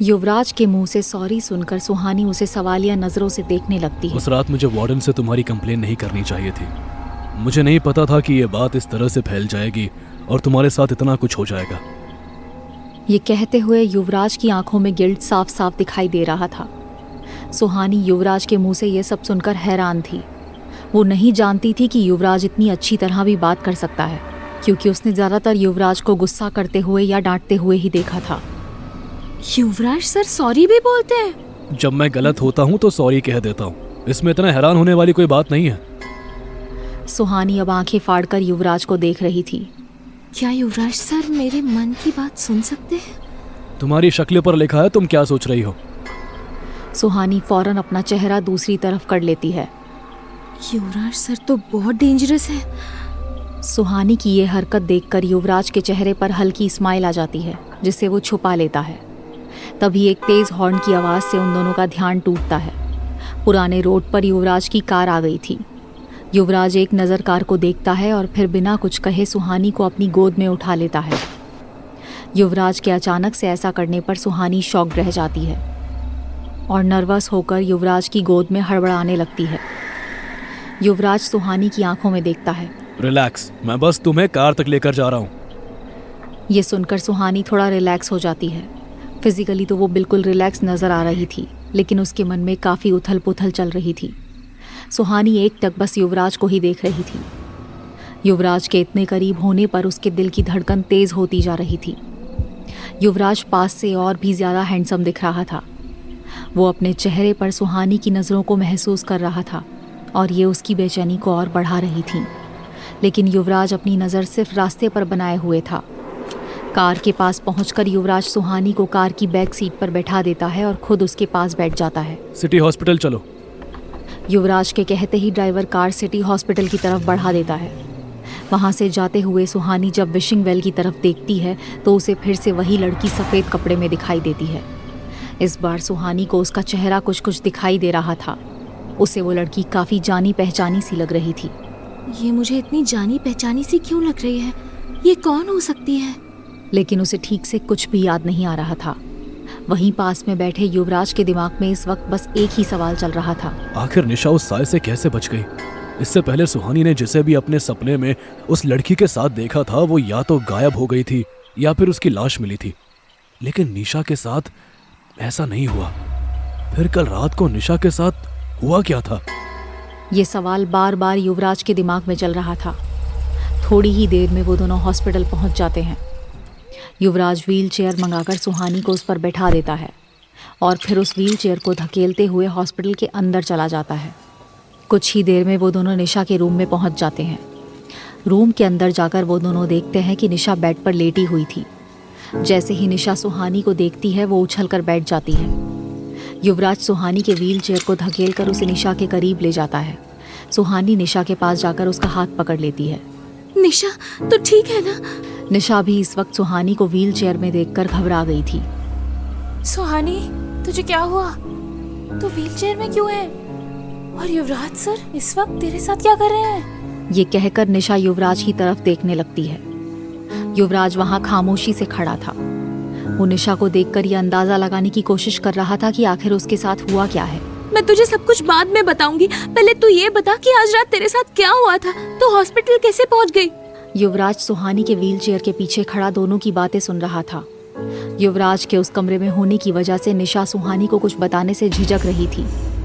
युवराज के मुंह से सॉरी सुनकर सुहानी उसे सवालिया नजरों से देखने लगती है। उस रात मुझे वार्डन से तुम्हारी कंप्लेन नहीं करनी चाहिए थी। मुझे नहीं पता था कि ये बात इस तरह से फैल जाएगी और तुम्हारे साथ इतना कुछ हो जाएगा। ये कहते हुए युवराज की आंखों में गिल्ट साफ साफ दिखाई दे रहा था। सुहानी युवराज के मुंह से ये सब सुनकर हैरान थी। वो नहीं जानती थी कि युवराज इतनी अच्छी तरह भी बात कर सकता है, क्योंकि उसने ज़्यादातर युवराज को गुस्सा करते हुए या डांटते हुए ही देखा था। युवराज सर सॉरी भी बोलते हैं? जब मैं गलत होता हूँ तो सॉरी कह देता हूँ, इसमें इतना हैरान होने वाली कोई बात नहीं है। सुहानी अब आंखें फाड़कर युवराज को देख रही थी। क्या युवराज सर मेरे मन की बात सुन सकते हैं? तुम्हारी शक्ल पर लिखा है, तुम क्या सोच रही हो? सुहानी फौरन अपना चेहरा दूसरी तरफ कर लेती है। युवराज सर तो बहुत डेंजरस है। सुहानी की ये हरकत देखकर युवराज के चेहरे पर हल्की स्माइल आ जाती है, जिसे वो छुपा लेता है। तभी एक तेज हॉर्न की आवाज़ से उन दोनों का ध्यान टूटता है। पुराने रोड पर युवराज की कार आ गई थी। युवराज एक नज़र कार को देखता है और फिर बिना कुछ कहे सुहानी को अपनी गोद में उठा लेता है। युवराज के अचानक से ऐसा करने पर सुहानी शॉक्ड रह जाती है और नर्वस होकर युवराज की गोद में हड़बड़ाने लगती है। युवराज सुहानी की आंखों में देखता है। रिलैक्स, मैं बस तुम्हें कार तक लेकर जा रहा हूँ। ये सुनकर सुहानी थोड़ा रिलैक्स हो जाती है। फिजिकली तो वो बिल्कुल रिलैक्स नज़र आ रही थी, लेकिन उसके मन में काफ़ी उथल पुथल चल रही थी। सुहानी एकटक बस युवराज को ही देख रही थी। युवराज के इतने करीब होने पर उसके दिल की धड़कन तेज होती जा रही थी। युवराज पास से और भी ज़्यादा हैंडसम दिख रहा था। वो अपने चेहरे पर सुहानी की नज़रों को महसूस कर रहा था और ये उसकी बेचैनी को और बढ़ा रही थी। लेकिन युवराज अपनी नज़र सिर्फ रास्ते पर बनाए हुए था। कार के पास पहुंचकर युवराज सुहानी को कार की बैक सीट पर बैठा देता है और खुद उसके पास बैठ जाता है। सिटी हॉस्पिटल चलो। युवराज के कहते ही ड्राइवर कार सिटी हॉस्पिटल की तरफ बढ़ा देता है। वहां से जाते हुए सुहानी जब विशिंग वेल की तरफ देखती है तो उसे फिर से वही लड़की सफ़ेद कपड़े में दिखाई देती है। इस बार सुहानी को उसका चेहरा कुछ कुछ दिखाई दे रहा था। उसे वो लड़की काफ़ी जानी पहचानी सी लग रही थी। ये मुझे इतनी जानी पहचानी सी क्यों लग रही है? ये कौन हो सकती है? लेकिन उसे ठीक से कुछ भी याद नहीं आ रहा था। वहीं पास में बैठे युवराज के दिमाग में इस वक्त बस एक ही सवाल चल रहा था। आखिर निशा उस साय से कैसे बच गई? इससे पहले सुहानी ने जिसे भी अपने सपने में उस लड़की के साथ देखा था वो या तो गायब हो गई थी या फिर उसकी लाश मिली थी। लेकिन निशा के साथ ऐसा नहीं हुआ। फिर कल रात को निशा के साथ हुआ क्या था? ये सवाल बार बार युवराज के दिमाग में चल रहा था। थोड़ी ही देर में वो दोनों हॉस्पिटल पहुंच जाते हैं। युवराज व्हील चेयर मंगाकर सुहानी को उस पर बैठा देता है और फिर उस व्हील चेयर को धकेलते हुए हॉस्पिटल के अंदर चला जाता है। कुछ ही देर में वो दोनों निशा के रूम में पहुंच जाते हैं। रूम के अंदर जाकर वो दोनों देखते हैं कि निशा बेड पर लेटी हुई थी। जैसे ही निशा सुहानी को देखती है वो उछलकर बैठ जाती है। युवराज सुहानी के व्हील चेयर को धकेलकर उसे निशा के करीब ले जाता है। सुहानी निशा के पास जाकर उसका हाथ पकड़ लेती है। निशा तो ठीक है ना? निशा भी इस वक्त सुहानी को व्हील चेयर में देखकर घबरा गई थी। सुहानी, तुझे क्या हुआ? तू व्हील चेयर में क्यों है? और युवराज सर इस वक्त तेरे साथ क्या कर रहे हैं? ये कहकर निशा युवराज की तरफ देखने लगती है। युवराज वहां खामोशी से खड़ा था। वो निशा को देखकर ये अंदाजा लगाने की कोशिश कर रहा था कि आखिर उसके साथ हुआ क्या है। मैं तुझे सब कुछ बाद में बताऊंगी, पहले तू ये बता कि आज रात तेरे साथ क्या हुआ था? तू हॉस्पिटल कैसे पहुंच गई? युवराज सुहानी के व्हील चेयर के पीछे खड़ा दोनों की बातें सुन रहा था। युवराज के उस कमरे में होने की वजह से निशा सुहानी को कुछ बताने से झिझक रही थी।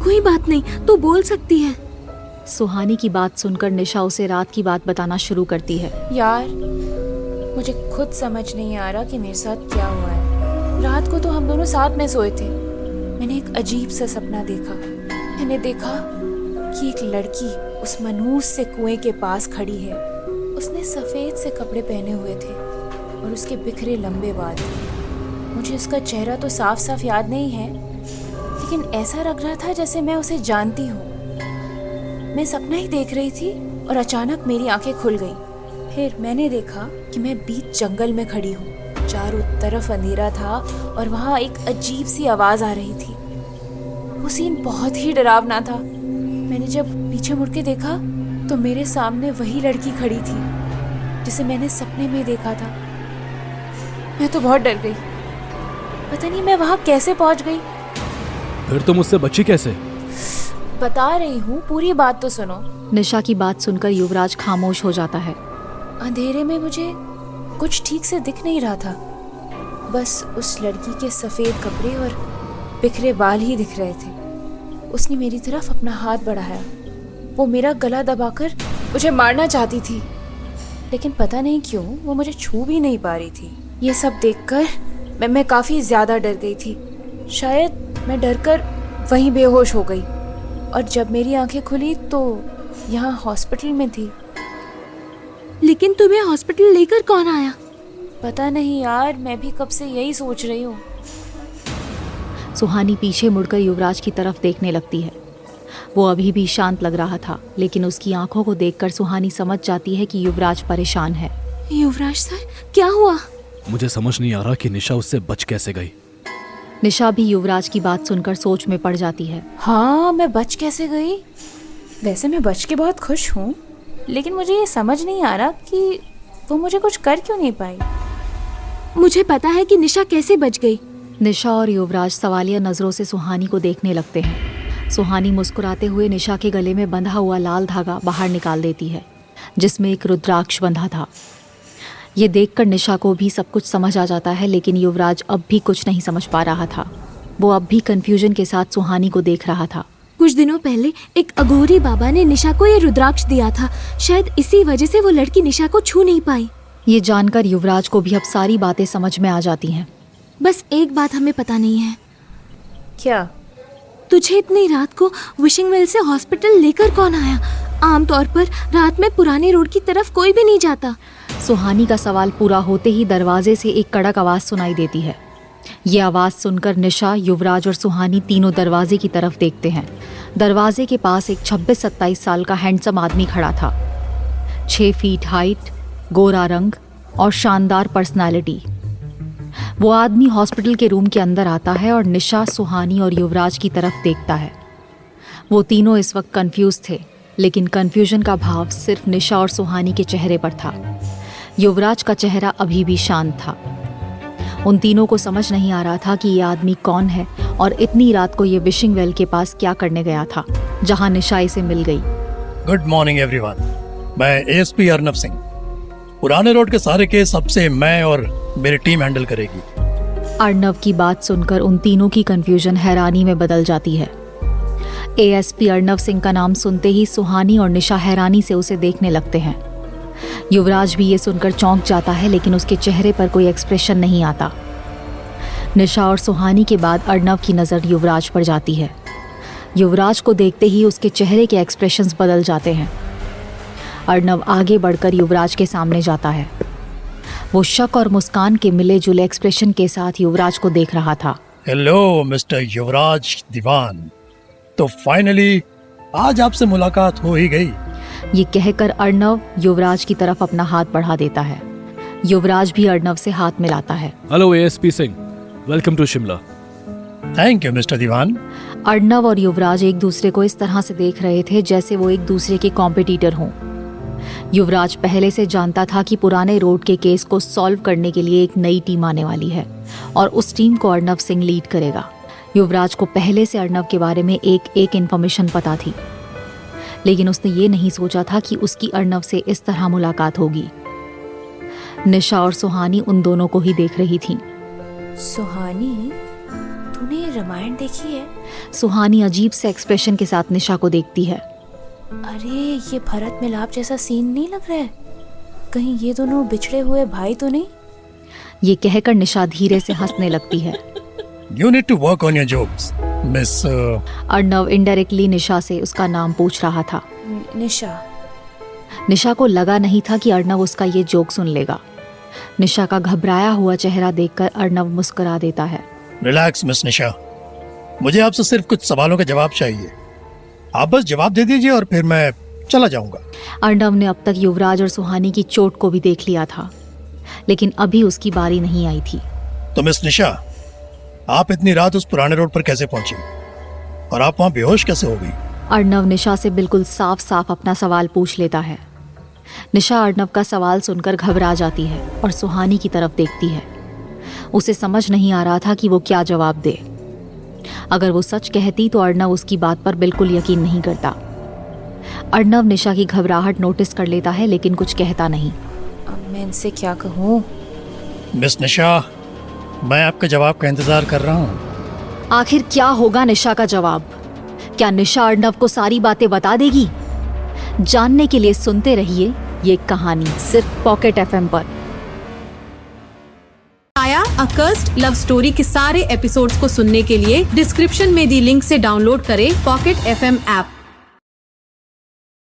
कोई बात नहीं, तू बोल सकती है। सुहानी की बात सुनकर निशा उसे रात की बात बताना शुरू करती है। यार, मुझे खुद समझ नहीं आ रहा कि मेरे साथ क्या हुआ है। रात को तो हम दोनों साथ में सोए थे। मैंने एक अजीब सा सपना देखा। मैंने देखा कि एक लड़की उस मनहूस से कुएं के पास खड़ी है। उसने सफ़ेद से कपड़े पहने हुए थे और उसके बिखरे लंबे बाल थे। मुझे उसका चेहरा तो साफ साफ याद नहीं है, लेकिन ऐसा लग रहा था जैसे मैं उसे जानती हूँ। मैं सपना ही देख रही थी और अचानक मेरी आंखें खुल गईं। फिर मैंने देखा कि मैं बीच जंगल में खड़ी हूँ। चारों तरफ अंधेरा था और वहाँ एक अजीब सी आवाज़ आ रही थी। वो सीन बहुत ही डरावना था। मैंने जब पीछे मुड़ के देखा तो मेरे सामने वही लड़की खड़ी थी जिसे मैंने सपने में देखा था। मैं तो बहुत डर गई। पता नहीं मैं वहां कैसे पहुंच गई। फिर तुम उससे बची कैसे? बता रही हूँ, पूरी बात तो सुनो। निशा की बात सुनकर युवराज खामोश हो जाता है। अंधेरे में मुझे कुछ ठीक से दिख नहीं रहा था, बस उस लड़की के सफेद कपड़े और बिखरे बाल ही दिख रहे थे। उसने मेरी तरफ अपना हाथ बढ़ाया। वो मेरा गला दबाकर मुझे मारना चाहती थी, लेकिन पता नहीं क्यों वो मुझे छू भी नहीं पा रही थी। ये सब देखकर मैं काफी ज्यादा डर गई थी। शायद मैं डरकर वहीं बेहोश हो गई, और जब मेरी आंखें खुली तो यहाँ हॉस्पिटल में थी। लेकिन तुम्हें हॉस्पिटल लेकर कौन आया? पता नहीं यार, मैं भी कब से यही सोच रही हूँ। सुहानी पीछे मुड़कर युवराज की तरफ देखने लगती है। वो अभी भी शांत लग रहा था, लेकिन उसकी आंखों को देखकर सुहानी समझ जाती है कि युवराज परेशान है। युवराज सर, क्या हुआ? मुझे समझ नहीं आ रहा कि निशा उससे बच कैसे गई। निशा भी युवराज की बात सुनकर सोच में पड़ जाती है। हाँ, मैं बच कैसे गई? वैसे मैं बच के बहुत खुश हूँ, लेकिन मुझे ये समझ नहीं आ रहा कि वो मुझे कुछ कर क्यों नहीं पाई। मुझे पता है कि निशा कैसे बच गई। निशा और युवराज सवालिया नजरों से सुहानी को देखने लगते हैं। सुहानी मुस्कुराते हुए निशा के गले में बंधा हुआ लाल धागा बाहर निकाल देती है, जिसमें एक रुद्राक्ष बंधा था। ये देखकर निशा को भी सब कुछ समझ आ जाता है, लेकिन युवराज अब भी कुछ नहीं समझ पा रहा था। वो अब भी कंफ्यूजन के साथ सुहानी को देख रहा था। कुछ दिनों पहले एक अघोरी बाबा ने निशा को ये रुद्राक्ष दिया था। शायद इसी वजह से वो लड़की निशा को छू नहीं पाई। ये जानकर युवराज को भी अब सारी बातें समझ में आ जाती हैं। बस एक बात हमें पता नहीं है। क्या? तुझे इतनी रात को विशिंग वेल से हॉस्पिटल लेकर कौन आया? आमतौर पर रात में पुराने रोड की तरफ कोई भी नहीं जाता। सुहानी का सवाल पूरा होते ही दरवाजे से एक कड़क आवाज सुनाई देती है। ये आवाज सुनकर निशा, युवराज और सुहानी तीनों दरवाजे की तरफ देखते हैं। दरवाजे के पास एक 26-27 साल का हैंडसम आदमी खड़ा था। 6 फीट हाइट, गोरा रंग और शानदार पर्सनालिटी। वो आदमी हॉस्पिटल के रूम के अंदर आता है और निशा, सुहानी और युवराज की तरफ देखता है। वो तीनों इस वक्त कंफ्यूज थे, लेकिन कंफ्यूजन का भाव सिर्फ निशा और सुहानी के चेहरे पर था। युवराज का चेहरा अभी भी शांत था। उन तीनों को समझ नहीं आ रहा था कि ये आदमी कौन है और इतनी रात को ये विशिंग वेल के पास क्या करने गया था, जहां निशा इसे मिल गई। गुड मॉर्निंग एवरीवन, मैं एएसपी अर्नव सिंह। पुराने रोड के सारे केस अब से मैं और मेरी टीम हैंडल करेगी। अर्नव की बात सुनकर उन तीनों की कंफ्यूजन हैरानी में बदल जाती है। एएसपी अर्नव सिंह का नाम सुनते ही सुहानी और निशा हैरानी से उसे देखने लगते हैं। युवराज भी ये सुनकर चौंक जाता है, लेकिन उसके चेहरे पर कोई एक्सप्रेशन नहीं आता। निशा और सुहानी के बाद अर्नव की नज़र युवराज पर जाती है। युवराज को देखते ही उसके चेहरे के एक्सप्रेशंस बदल जाते हैं। अर्नव आगे बढ़कर युवराज के सामने जाता है। वो शक और मुस्कान के मिले जुले एक्सप्रेशन के साथ युवराज को देख रहा था। हेलो मिस्टर युवराज दीवान, तो फाइनली आज आपसे मुलाकात हो ही गई। ये कहकर अर्नव युवराज की तरफ अपना हाथ बढ़ा देता है। युवराज भी अर्नव से हाथ मिलाता है। Hello ASP Singh, welcome to Shimla. Thank you mister Diwan. Arnav और युवराज एक दूसरे को इस तरह से देख रहे थे जैसे वो एक दूसरे के कॉम्पिटिटर हों। युवराज पहले से जानता था कि पुराने रोड के केस को सॉल्व करने के लिए एक नई टीम आने वाली है और उस टीम को अर्नव सिंह लीड करेगा। युवराज को पहले से अर्नव के बारे में एक इन्फॉर्मेशन पता थी, लेकिन उसने ये नहीं सोचा था कि उसकी अर्नव से इस तरह मुलाकात होगी। निशा और सुहानी उन दोनों को ही देख रही थीं। सुहानी, तूने रामायण देखी है? सुहानी अजीब से एक्सप्रेशन के साथ निशा को देखती है। अरे, ये भरत मिलाप जैसा सीन नहीं लग रहा है? कहीं ये दोनों बिछड़े हुए भाई तो नहीं? ये कहकर निशा धीरे से हंसने लगती है। You need to work on your jokes miss. Arnav indirectly Nisha से उसका नाम पूछ रहा था। निशा। निशा को लगा नहीं था कि अर्नव उसका ये जोक सुन लेगा। निशा का घबराया हुआ चेहरा देखकर अर्नव मुस्कुरा देता है। रिलैक्स मिस निशा, मुझे आपसे सिर्फ कुछ सवालों का जवाब चाहिए। आप बस जवाब दे दीजिए और फिर मैं चला जाऊंगा। अर्नव ने अब तक युवराज और सुहानी की चोट को भी देख लिया था, लेकिन अभी उसकी बारी नहीं आई थी। तो मिस निशा, आप इतनी रात उस पुराने रोड पर कैसे पहुंची और आप वहां बेहोश कैसे हो गई? अर्नव निशा से बिल्कुल साफ साफ अपना सवाल पूछ लेता है। निशा अर्नव का सवाल सुनकर घबरा जाती है और सुहानी की तरफ देखती है। उसे समझ नहीं आ रहा था कि वो क्या जवाब दे। अगर वो सच कहती तो अर्णव उसकी बात पर बिल्कुल यकीन नहीं करता। अर्णव निशा की घबराहट नोटिस कर लेता है लेकिन कुछ कहता नहीं। अब मैं इनसे क्या कहूँ? मिस निशा, मैं आपके जवाब का इंतजार कर रहा हूँ। आखिर क्या होगा निशा का जवाब? क्या निशा अर्णव को सारी बातें बता देगी? जानने के लिए सुनते रहिए ये कहानी सिर्फ पॉकेट एफएम पर। आया अकर्स्ड लव स्टोरी के सारे एपिसोड्स को सुनने के लिए डिस्क्रिप्शन में दी लिंक से डाउनलोड करें पॉकेट एफएम ऐप।